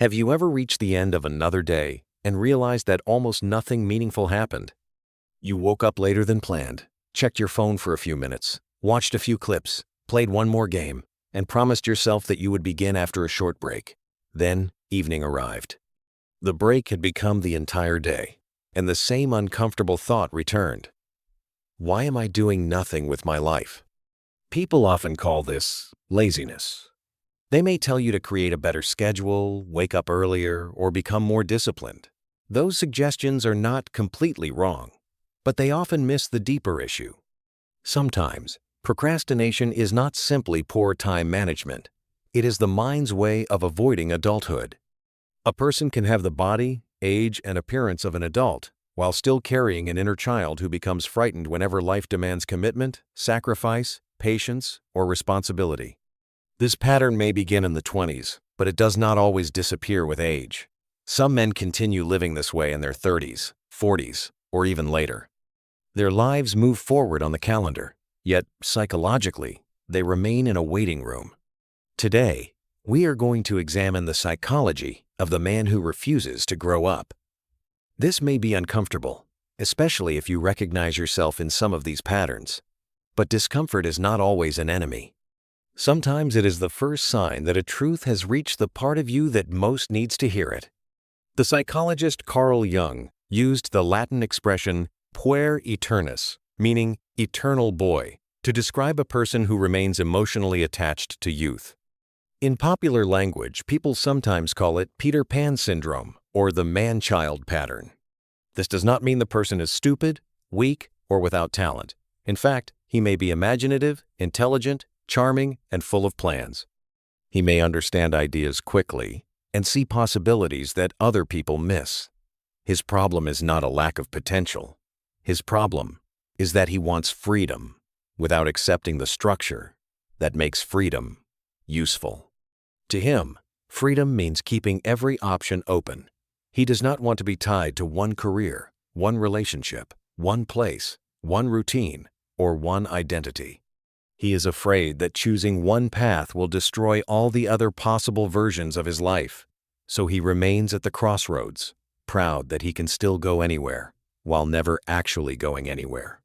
Have you ever reached the end of another day and realized that almost nothing meaningful happened? You woke up later than planned, checked your phone for a few minutes, watched a few clips, played one more game, and promised yourself that you would begin after a short break. Then, evening arrived. The break had become the entire day, and the same uncomfortable thought returned. Why am I doing nothing with my life? People often call this laziness. They may tell you to create a better schedule, wake up earlier, or become more disciplined. Those suggestions are not completely wrong, but they often miss the deeper issue. Sometimes, procrastination is not simply poor time management. It is the mind's way of avoiding adulthood. A person can have the body, age, and appearance of an adult while still carrying an inner child who becomes frightened whenever life demands commitment, sacrifice, patience, or responsibility. This pattern may begin in the 20s, but it does not always disappear with age. Some men continue living this way in their 30s, 40s, or even later. Their lives move forward on the calendar, yet psychologically, they remain in a waiting room. Today, we are going to examine the psychology of the man who refuses to grow up. This may be uncomfortable, especially if you recognize yourself in some of these patterns. But discomfort is not always an enemy. Sometimes it is the first sign that a truth has reached the part of you that most needs to hear it. The psychologist Carl Jung used the Latin expression puer aeternus, meaning eternal boy, to describe a person who remains emotionally attached to youth. In popular language, people sometimes call it Peter Pan syndrome or the man-child pattern. This does not mean the person is stupid, weak, or without talent. In fact, he may be imaginative, intelligent, charming, and full of plans. He may understand ideas quickly and see possibilities that other people miss. His problem is not a lack of potential. His problem is that he wants freedom without accepting the structure that makes freedom useful. To him, freedom means keeping every option open. He does not want to be tied to one career, one relationship, one place, one routine, or one identity. He is afraid that choosing one path will destroy all the other possible versions of his life, so he remains at the crossroads, proud that he can still go anywhere, while never actually going anywhere.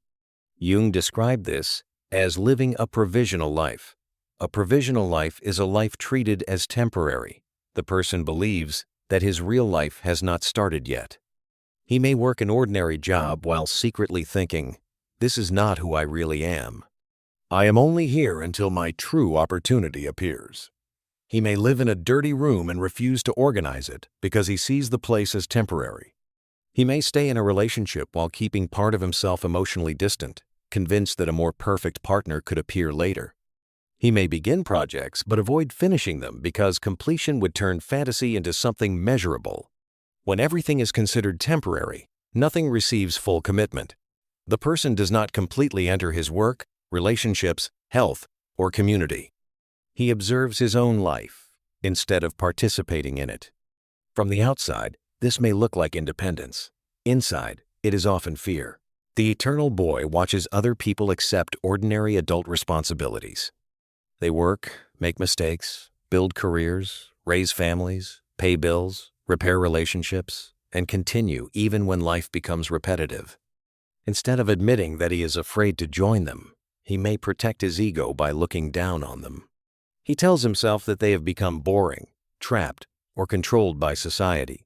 Jung described this as living a provisional life. A provisional life is a life treated as temporary. The person believes that his real life has not started yet. He may work an ordinary job while secretly thinking, "This is not who I really am. I am only here until my true opportunity appears." He may live in a dirty room and refuse to organize it because he sees the place as temporary. He may stay in a relationship while keeping part of himself emotionally distant, convinced that a more perfect partner could appear later. He may begin projects but avoid finishing them because completion would turn fantasy into something measurable. When everything is considered temporary, nothing receives full commitment. The person does not completely enter his work, relationships, health, or community. He observes his own life instead of participating in it. From the outside, this may look like independence. Inside, it is often fear. The eternal boy watches other people accept ordinary adult responsibilities. They work, make mistakes, build careers, raise families, pay bills, repair relationships, and continue even when life becomes repetitive. Instead of admitting that he is afraid to join them, he may protect his ego by looking down on them. He tells himself that they have become boring, trapped, or controlled by society.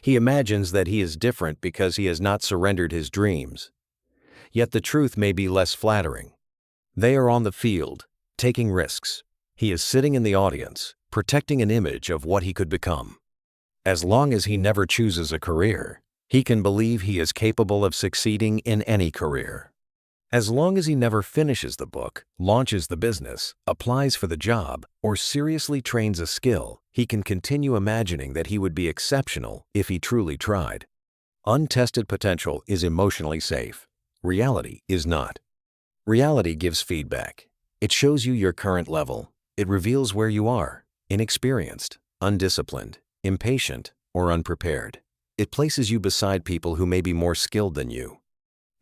He imagines that he is different because he has not surrendered his dreams. Yet the truth may be less flattering. They are on the field, taking risks. He is sitting in the audience, protecting an image of what he could become. As long as he never chooses a career, he can believe he is capable of succeeding in any career. As long as he never finishes the book, launches the business, applies for the job, or seriously trains a skill, he can continue imagining that he would be exceptional if he truly tried. Untested potential is emotionally safe. Reality is not. Reality gives feedback. It shows you your current level. It reveals where you are, inexperienced, undisciplined, impatient, or unprepared. It places you beside people who may be more skilled than you.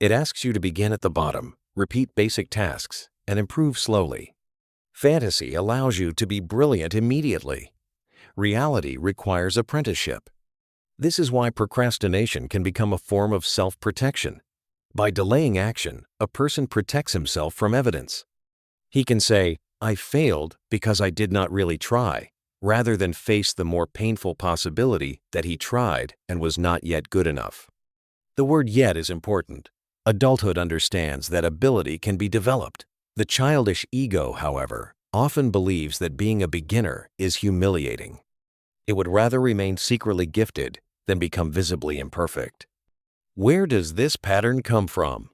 It asks you to begin at the bottom, repeat basic tasks, and improve slowly. Fantasy allows you to be brilliant immediately. Reality requires apprenticeship. This is why procrastination can become a form of self-protection. By delaying action, a person protects himself from evidence. He can say, "I failed because I did not really try," rather than face the more painful possibility that he tried and was not yet good enough. The word "yet" is important. Adulthood understands that ability can be developed. The childish ego, however, often believes that being a beginner is humiliating. It would rather remain secretly gifted than become visibly imperfect. Where does this pattern come from?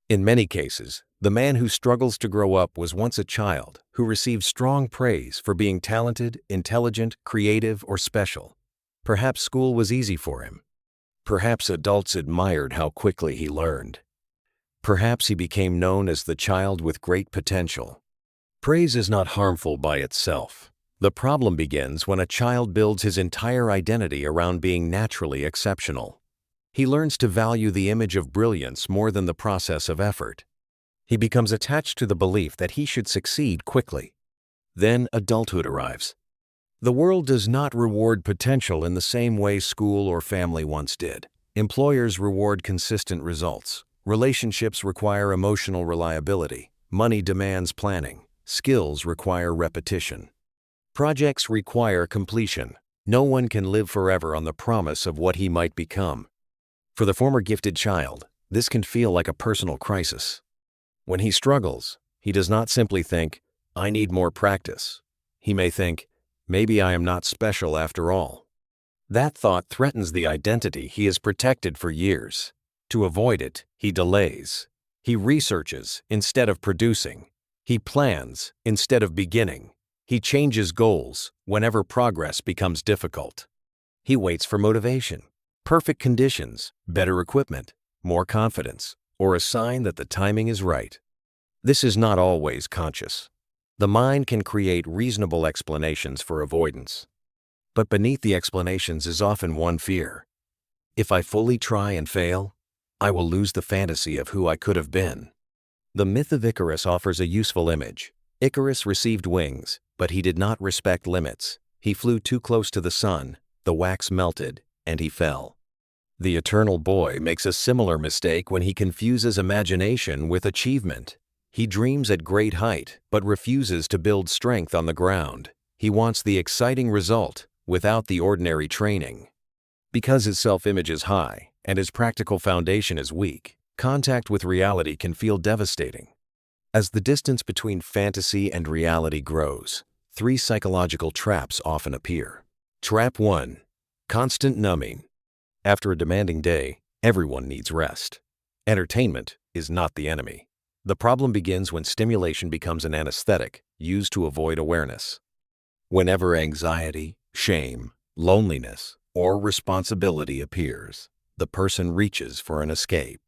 In many cases, the man who struggles to grow up was once a child who received strong praise for being talented, intelligent, creative, or special. Perhaps school was easy for him. Perhaps adults admired how quickly he learned. Perhaps he became known as the child with great potential. Praise is not harmful by itself. The problem begins when a child builds his entire identity around being naturally exceptional. He learns to value the image of brilliance more than the process of effort. He becomes attached to the belief that he should succeed quickly. Then adulthood arrives. The world does not reward potential in the same way school or family once did. Employers reward consistent results. Relationships require emotional reliability. Money demands planning. Skills require repetition. Projects require completion. No one can live forever on the promise of what he might become. For the former gifted child, this can feel like a personal crisis. When he struggles, he does not simply think, "I need more practice." He may think, "Maybe I am not special after all." That thought threatens the identity he has protected for years. To avoid it, he delays. He researches instead of producing. He plans instead of beginning. He changes goals whenever progress becomes difficult. He waits for motivation, perfect conditions, better equipment, more confidence, or a sign that the timing is right. This is not always conscious. The mind can create reasonable explanations for avoidance. But beneath the explanations is often one fear. If I fully try and fail, I will lose the fantasy of who I could have been. The myth of Icarus offers a useful image. Icarus received wings, but he did not respect limits. He flew too close to the sun, the wax melted, and he fell. The eternal boy makes a similar mistake when he confuses imagination with achievement. He dreams at great height, but refuses to build strength on the ground. He wants the exciting result without the ordinary training. Because his self-image is high and his practical foundation is weak, contact with reality can feel devastating. As the distance between fantasy and reality grows, 3 psychological traps often appear. Trap 1. Constant numbing. After a demanding day, everyone needs rest. Entertainment is not the enemy. The problem begins when stimulation becomes an anesthetic used to avoid awareness. Whenever anxiety, shame, loneliness, or responsibility appears, the person reaches for an escape.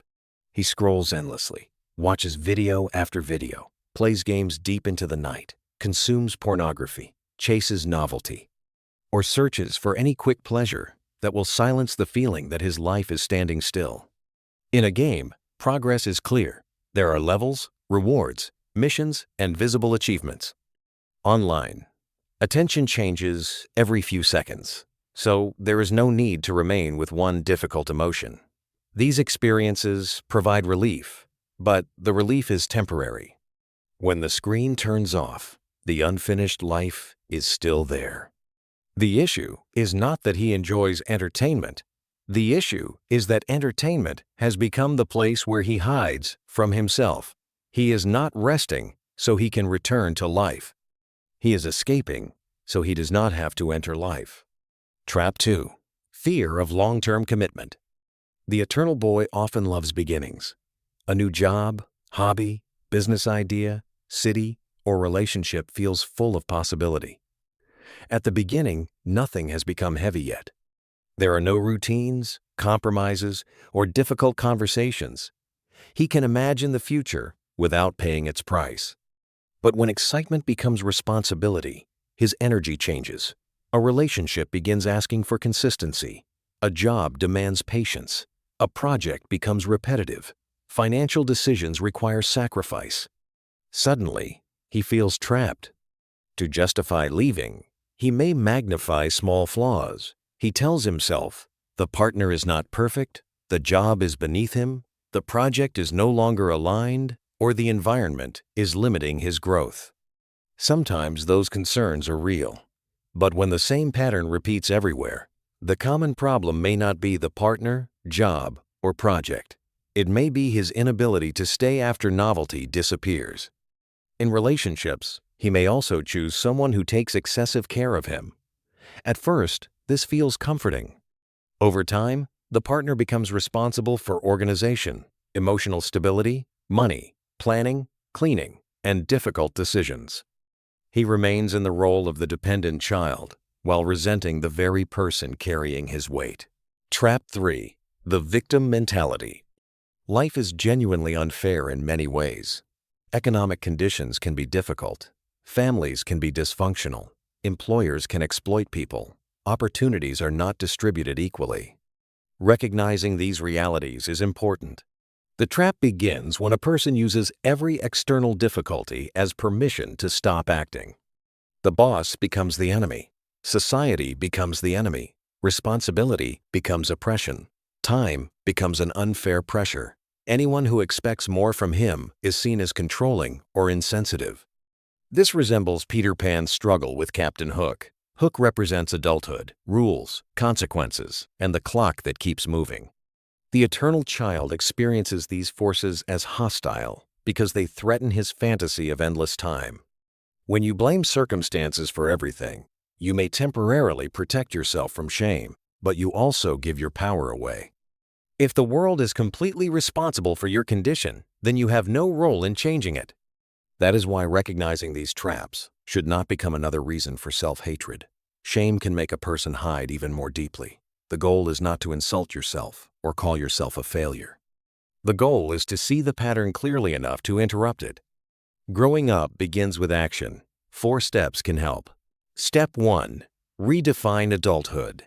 He scrolls endlessly, watches video after video, plays games deep into the night, consumes pornography, chases novelty, or searches for any quick pleasure that will silence the feeling that his life is standing still. In a game, progress is clear. There are levels, rewards, missions, and visible achievements. Online, attention changes every few seconds, so there is no need to remain with one difficult emotion. These experiences provide relief, but the relief is temporary. When the screen turns off, the unfinished life is still there. The issue is not that he enjoys entertainment. The issue is that entertainment has become the place where he hides from himself. He is not resting so he can return to life. He is escaping so he does not have to enter life. Trap 2. Fear of long-term commitment. The eternal boy often loves beginnings. A new job, hobby, business idea, city, or relationship feels full of possibility. At the beginning, nothing has become heavy yet. There are no routines, compromises, or difficult conversations. He can imagine the future without paying its price. But when excitement becomes responsibility, his energy changes. A relationship begins asking for consistency. A job demands patience. A project becomes repetitive. Financial decisions require sacrifice. Suddenly, he feels trapped. To justify leaving, He may magnify small flaws. He tells himself, the partner is not perfect, the job is beneath him, the project is no longer aligned, or the environment is limiting his growth. Sometimes those concerns are real. But when the same pattern repeats everywhere, the common problem may not be the partner, job, or project. It may be his inability to stay after novelty disappears. In relationships, he may also choose someone who takes excessive care of him. At first, this feels comforting. Over time, the partner becomes responsible for organization, emotional stability, money, planning, cleaning, and difficult decisions. He remains in the role of the dependent child while resenting the very person carrying his weight. Trap 3. The victim mentality. Life is genuinely unfair in many ways. Economic conditions can be difficult. Families can be dysfunctional. Employers can exploit people. Opportunities are not distributed equally. Recognizing these realities is important. The trap begins when a person uses every external difficulty as permission to stop acting. The boss becomes the enemy. Society becomes the enemy. Responsibility becomes oppression. Time becomes an unfair pressure. Anyone who expects more from him is seen as controlling or insensitive. This resembles Peter Pan's struggle with Captain Hook. Hook represents adulthood, rules, consequences, and the clock that keeps moving. The eternal child experiences these forces as hostile because they threaten his fantasy of endless time. When you blame circumstances for everything, you may temporarily protect yourself from shame, but you also give your power away. If the world is completely responsible for your condition, then you have no role in changing it. That is why recognizing these traps should not become another reason for self-hatred. Shame can make a person hide even more deeply. The goal is not to insult yourself or call yourself a failure. The goal is to see the pattern clearly enough to interrupt it. Growing up begins with action. 4 steps can help. Step 1. Redefine adulthood.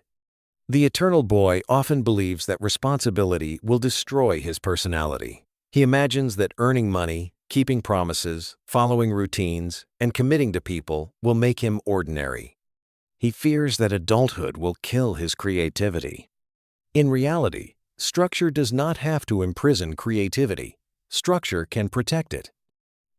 The eternal boy often believes that responsibility will destroy his personality. He imagines that earning money, keeping promises, following routines, and committing to people will make him ordinary. He fears that adulthood will kill his creativity. In reality, structure does not have to imprison creativity. Structure can protect it.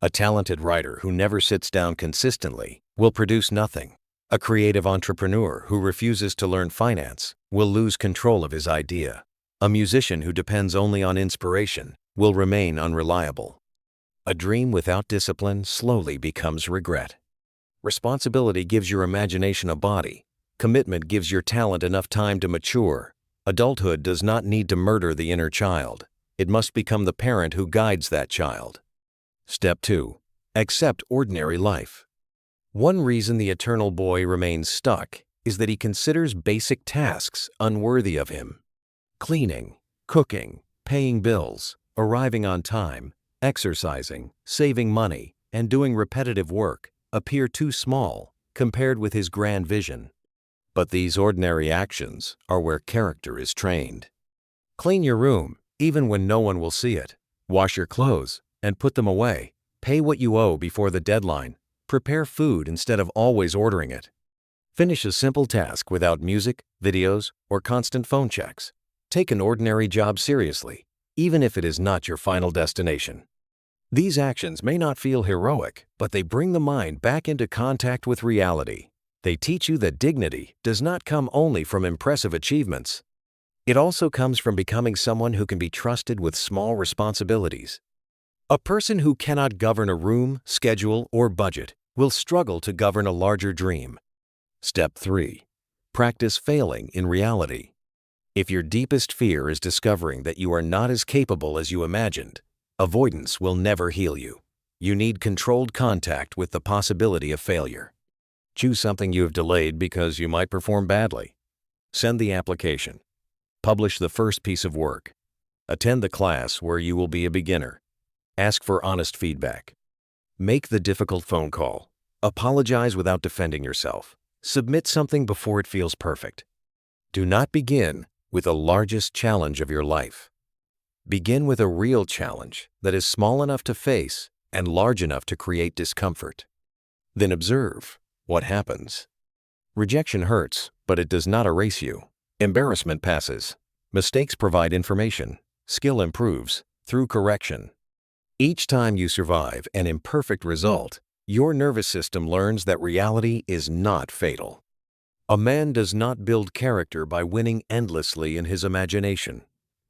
A talented writer who never sits down consistently will produce nothing. A creative entrepreneur who refuses to learn finance will lose control of his idea. A musician who depends only on inspiration will remain unreliable. A dream without discipline slowly becomes regret. Responsibility gives your imagination a body. Commitment gives your talent enough time to mature. Adulthood does not need to murder the inner child. It must become the parent who guides that child. Step 2. Accept ordinary life. One reason the eternal boy remains stuck is that he considers basic tasks unworthy of him. Cleaning, cooking, paying bills, arriving on time, exercising, saving money, and doing repetitive work appear too small compared with his grand vision. But these ordinary actions are where character is trained. Clean your room, even when no one will see it. Wash your clothes and put them away. Pay what you owe before the deadline. Prepare food instead of always ordering it. Finish a simple task without music, videos, or constant phone checks. Take an ordinary job seriously, even if it is not your final destination. These actions may not feel heroic, but they bring the mind back into contact with reality. They teach you that dignity does not come only from impressive achievements. It also comes from becoming someone who can be trusted with small responsibilities. A person who cannot govern a room, schedule, or budget will struggle to govern a larger dream. Step 3. Practice failing in reality. If your deepest fear is discovering that you are not as capable as you imagined, avoidance will never heal you. You need controlled contact with the possibility of failure. Choose something you have delayed because you might perform badly. Send the application. Publish the first piece of work. Attend the class where you will be a beginner. Ask for honest feedback. Make the difficult phone call. Apologize without defending yourself. Submit something before it feels perfect. Do not begin with the largest challenge of your life. Begin with a real challenge that is small enough to face and large enough to create discomfort. Then observe what happens. Rejection hurts, but it does not erase you. Embarrassment passes. Mistakes provide information. Skill improves through correction. Each time you survive an imperfect result, your nervous system learns that reality is not fatal. A man does not build character by winning endlessly in his imagination.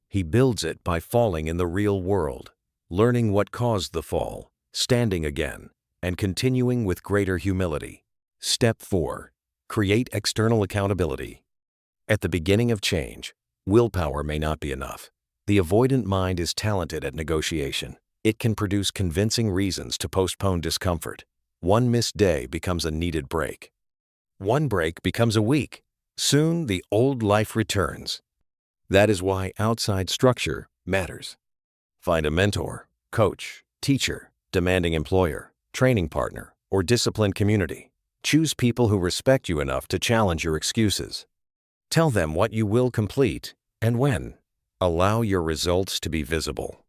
He builds it by falling in the real world, learning what caused the fall, standing again, and continuing with greater humility. Step 4. Create external accountability. At the beginning of change, willpower may not be enough. The avoidant mind is talented at negotiation. It can produce convincing reasons to postpone discomfort. One missed day becomes a needed break. One break becomes a week. Soon the old life returns. That is why outside structure matters. Find a mentor, coach, teacher, demanding employer, training partner, or disciplined community. Choose people who respect you enough to challenge your excuses. Tell them what you will complete and when. Allow your results to be visible.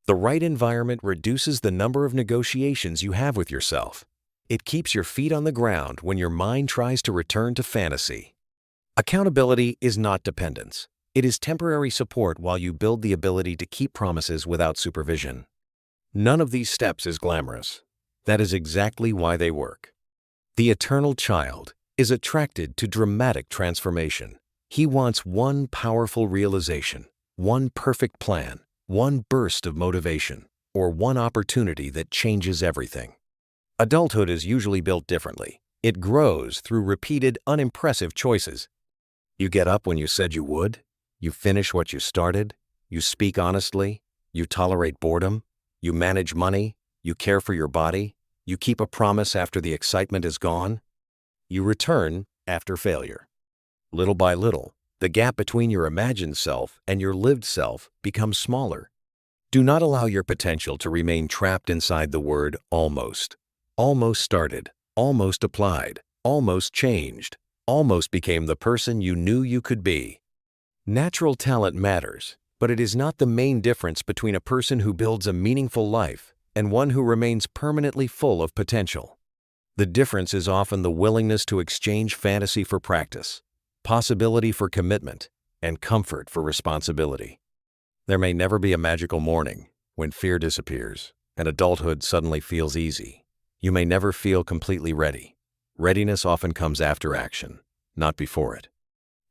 The right environment reduces the number of negotiations you have with yourself. It keeps your feet on the ground when your mind tries to return to fantasy. Accountability is not dependence. It is temporary support while you build the ability to keep promises without supervision. None of these steps is glamorous. That is exactly why they work. The eternal child is attracted to dramatic transformation. He wants one powerful realization, one perfect plan, one burst of motivation, or one opportunity that changes everything. Adulthood is usually built differently. It grows through repeated, unimpressive choices. You get up when you said you would. You finish what you started. You speak honestly. You tolerate boredom. You manage money. You care for your body. You keep a promise after the excitement is gone. You return after failure. Little by little, the gap between your imagined self and your lived self becomes smaller. Do not allow your potential to remain trapped inside the word almost. Almost started, almost applied, almost changed, almost became the person you knew you could be. Natural talent matters, but it is not the main difference between a person who builds a meaningful life and one who remains permanently full of potential. The difference is often the willingness to exchange fantasy for practice, possibility for commitment, and comfort for responsibility. There may never be a magical morning when fear disappears and adulthood suddenly feels easy. You may never feel completely ready. Readiness often comes after action, not before it.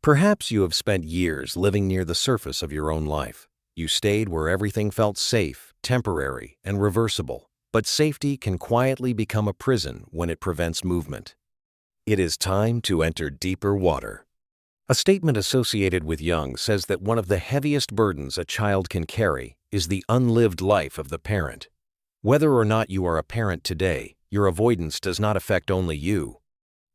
Perhaps you have spent years living near the surface of your own life. You stayed where everything felt safe, temporary, and reversible. But safety can quietly become a prison when it prevents movement. It is time to enter deeper water. A statement associated with Jung says that one of the heaviest burdens a child can carry is the unlived life of the parent. Whether or not you are a parent today, your avoidance does not affect only you.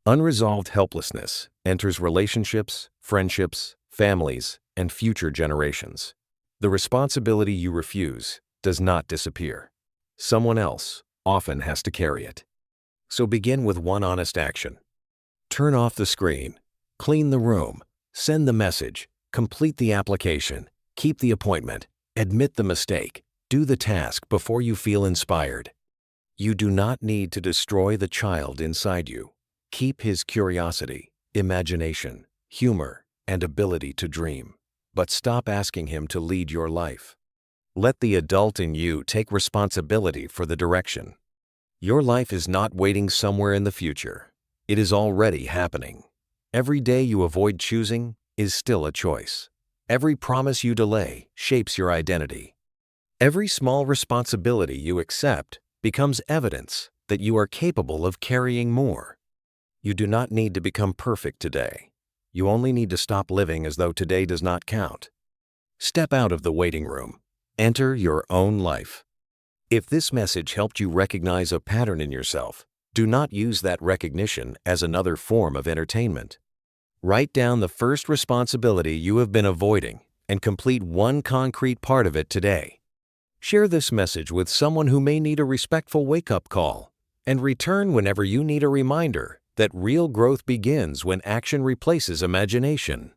Unresolved helplessness enters relationships, friendships, families, and future generations. The responsibility you refuse does not disappear. Someone else often has to carry it. So begin with one honest action. Turn off the screen, clean the room, send the message, complete the application, keep the appointment, admit the mistake, do the task before you feel inspired. You do not need to destroy the child inside you. Keep his curiosity, imagination, humor, and ability to dream. But stop asking him to lead your life. Let the adult in you take responsibility for the direction. Your life is not waiting somewhere in the future. It is already happening. Every day you avoid choosing is still a choice. Every promise you delay shapes your identity. Every small responsibility you accept becomes evidence that you are capable of carrying more. You do not need to become perfect today. You only need to stop living as though today does not count. Step out of the waiting room. Enter your own life. If this message helped you recognize a pattern in yourself, do not use that recognition as another form of entertainment. Write down the first responsibility you have been avoiding and complete one concrete part of it today. Share this message with someone who may need a respectful wake-up call, and return whenever you need a reminder that real growth begins when action replaces imagination.